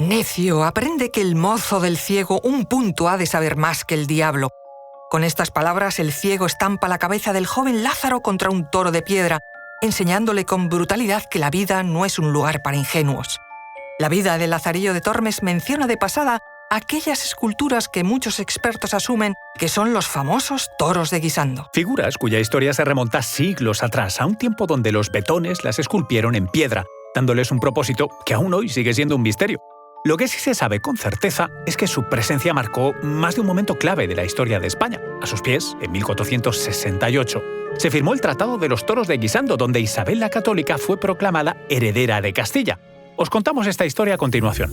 «Necio, aprende que el mozo del ciego un punto ha de saber más que el diablo». Con estas palabras, el ciego estampa la cabeza del joven Lázaro contra un toro de piedra, enseñándole con brutalidad que la vida no es un lugar para ingenuos. La vida de Lazarillo de Tormes menciona de pasada aquellas esculturas que muchos expertos asumen que son los famosos toros de Guisando. Figuras cuya historia se remonta siglos atrás, a un tiempo donde los betones las esculpieron en piedra, dándoles un propósito que aún hoy sigue siendo un misterio. Lo que sí se sabe con certeza es que su presencia marcó más de un momento clave de la historia de España. A sus pies, en 1468, se firmó el Tratado de los Toros de Guisando, donde Isabel la Católica fue proclamada heredera de Castilla. Os contamos esta historia a continuación.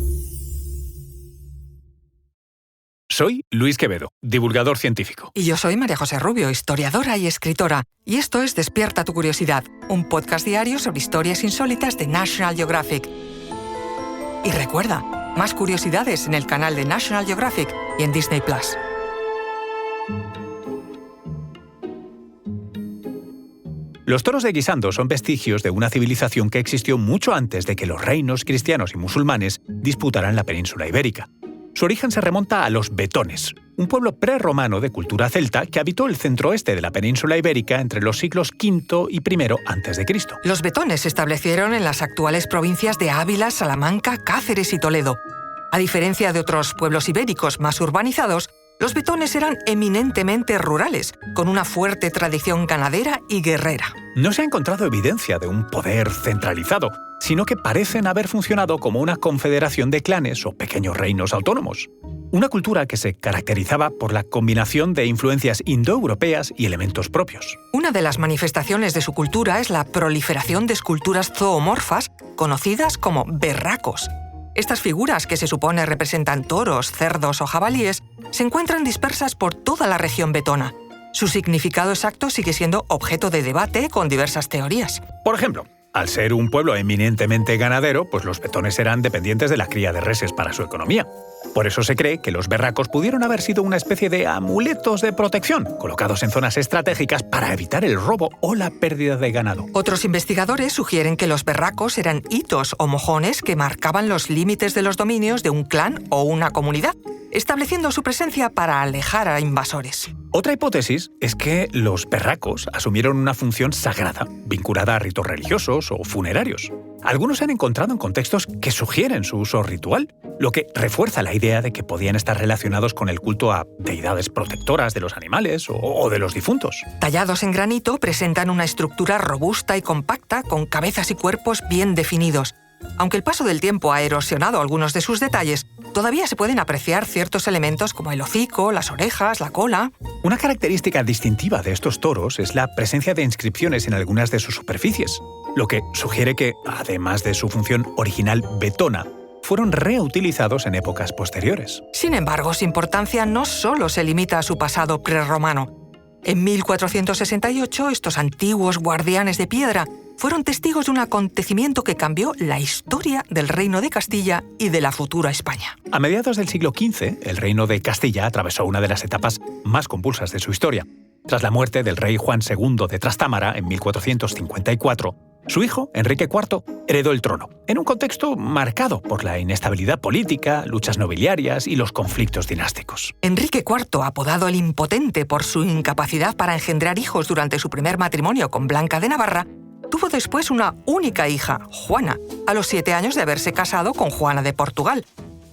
Soy Luis Quevedo, divulgador científico. Y yo soy María José Rubio, historiadora y escritora. Y esto es Despierta tu curiosidad, un podcast diario sobre historias insólitas de National Geographic. Y recuerda, más curiosidades en el canal de National Geographic y en Disney+. Los toros de Guisando son vestigios de una civilización que existió mucho antes de que los reinos cristianos y musulmanes disputaran la península ibérica. Su origen se remonta a los betones, un pueblo prerromano de cultura celta que habitó el centro-oeste de la península ibérica entre los siglos V y I a.C. Los betones se establecieron en las actuales provincias de Ávila, Salamanca, Cáceres y Toledo. A diferencia de otros pueblos ibéricos más urbanizados, los betones eran eminentemente rurales, con una fuerte tradición ganadera y guerrera. No se ha encontrado evidencia de un poder centralizado, sino que parecen haber funcionado como una confederación de clanes o pequeños reinos autónomos. Una cultura que se caracterizaba por la combinación de influencias indoeuropeas y elementos propios. Una de las manifestaciones de su cultura es la proliferación de esculturas zoomorfas conocidas como berracos. Estas figuras, que se supone representan toros, cerdos o jabalíes, se encuentran dispersas por toda la región betona. Su significado exacto sigue siendo objeto de debate con diversas teorías. Por ejemplo, al ser un pueblo eminentemente ganadero, pues los betones eran dependientes de la cría de reses para su economía. Por eso se cree que los berracos pudieron haber sido una especie de amuletos de protección, colocados en zonas estratégicas para evitar el robo o la pérdida de ganado. Otros investigadores sugieren que los berracos eran hitos o mojones que marcaban los límites de los dominios de un clan o una comunidad, estableciendo su presencia para alejar a invasores. Otra hipótesis es que los berracos asumieron una función sagrada, vinculada a ritos religiosos o funerarios. Algunos se han encontrado en contextos que sugieren su uso ritual, lo que refuerza la idea de que podían estar relacionados con el culto a deidades protectoras de los animales o de los difuntos. Tallados en granito, presentan una estructura robusta y compacta, con cabezas y cuerpos bien definidos. Aunque el paso del tiempo ha erosionado algunos de sus detalles, todavía se pueden apreciar ciertos elementos como el hocico, las orejas, la cola. Una característica distintiva de estos toros es la presencia de inscripciones en algunas de sus superficies, lo que sugiere que, además de su función original betona, fueron reutilizados en épocas posteriores. Sin embargo, su importancia no solo se limita a su pasado prerromano. En 1468, estos antiguos guardianes de piedra fueron testigos de un acontecimiento que cambió la historia del Reino de Castilla y de la futura España. A mediados del siglo XV, el Reino de Castilla atravesó una de las etapas más convulsas de su historia. Tras la muerte del rey Juan II de Trastámara en 1454, su hijo, Enrique IV, heredó el trono, en un contexto marcado por la inestabilidad política, luchas nobiliarias y los conflictos dinásticos. Enrique IV, apodado el Impotente por su incapacidad para engendrar hijos durante su primer matrimonio con Blanca de Navarra, tuvo después una única hija, Juana, a los 7 años de haberse casado con Juana de Portugal.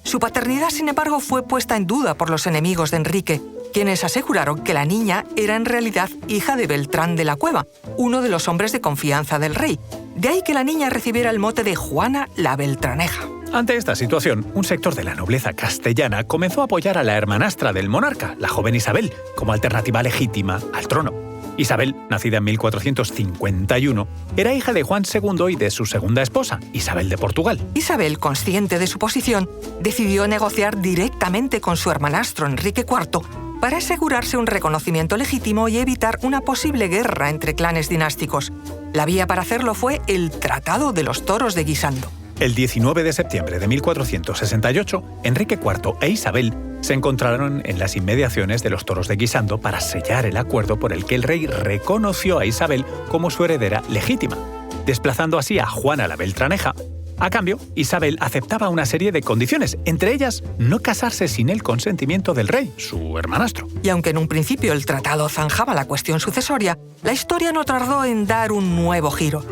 Su paternidad, sin embargo, fue puesta en duda por los enemigos de Enrique, quienes aseguraron que la niña era en realidad hija de Beltrán de la Cueva, uno de los hombres de confianza del rey. De ahí que la niña recibiera el mote de Juana la Beltraneja. Ante esta situación, un sector de la nobleza castellana comenzó a apoyar a la hermanastra del monarca, la joven Isabel, como alternativa legítima al trono. Isabel, nacida en 1451, era hija de Juan II y de su segunda esposa, Isabel de Portugal. Isabel, consciente de su posición, decidió negociar directamente con su hermanastro Enrique IV para asegurarse un reconocimiento legítimo y evitar una posible guerra entre clanes dinásticos. La vía para hacerlo fue el Tratado de los Toros de Guisando. El 19 de septiembre de 1468, Enrique IV e Isabel se encontraron en las inmediaciones de los Toros de Guisando para sellar el acuerdo por el que el rey reconoció a Isabel como su heredera legítima, desplazando así a Juana la Beltraneja A cambio, Isabel aceptaba una serie de condiciones, entre ellas no casarse sin el consentimiento del rey, su hermanastro. Y aunque en un principio el tratado zanjaba la cuestión sucesoria, la historia no tardó en dar un nuevo giro.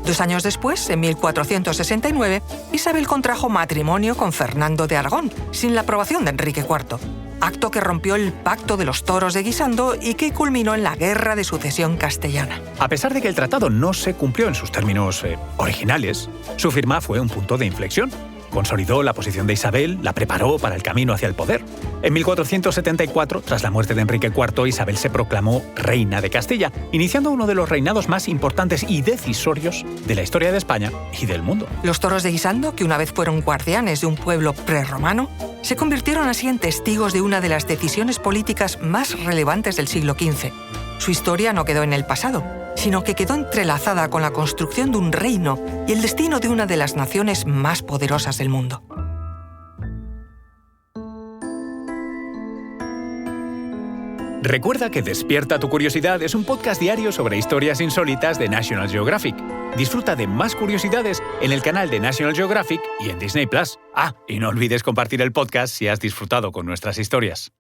2 años después, en 1469, Isabel contrajo matrimonio con Fernando de Aragón, sin la aprobación de Enrique IV, acto que rompió el pacto de los toros de Guisando y que culminó en la Guerra de Sucesión Castellana. A pesar de que el tratado no se cumplió en sus términos originales, su firma fue un punto de inflexión. Consolidó la posición de Isabel, la preparó para el camino hacia el poder. En 1474, tras la muerte de Enrique IV, Isabel se proclamó reina de Castilla, iniciando uno de los reinados más importantes y decisorios de la historia de España y del mundo. Los toros de Guisando, que una vez fueron guardianes de un pueblo prerromano, se convirtieron así en testigos de una de las decisiones políticas más relevantes del siglo XV. Su historia no quedó en el pasado, sino que quedó entrelazada con la construcción de un reino y el destino de una de las naciones más poderosas del mundo. Recuerda que Despierta tu Curiosidad es un podcast diario sobre historias insólitas de National Geographic. Disfruta de más curiosidades en el canal de National Geographic y en Disney+. Y no olvides compartir el podcast si has disfrutado con nuestras historias.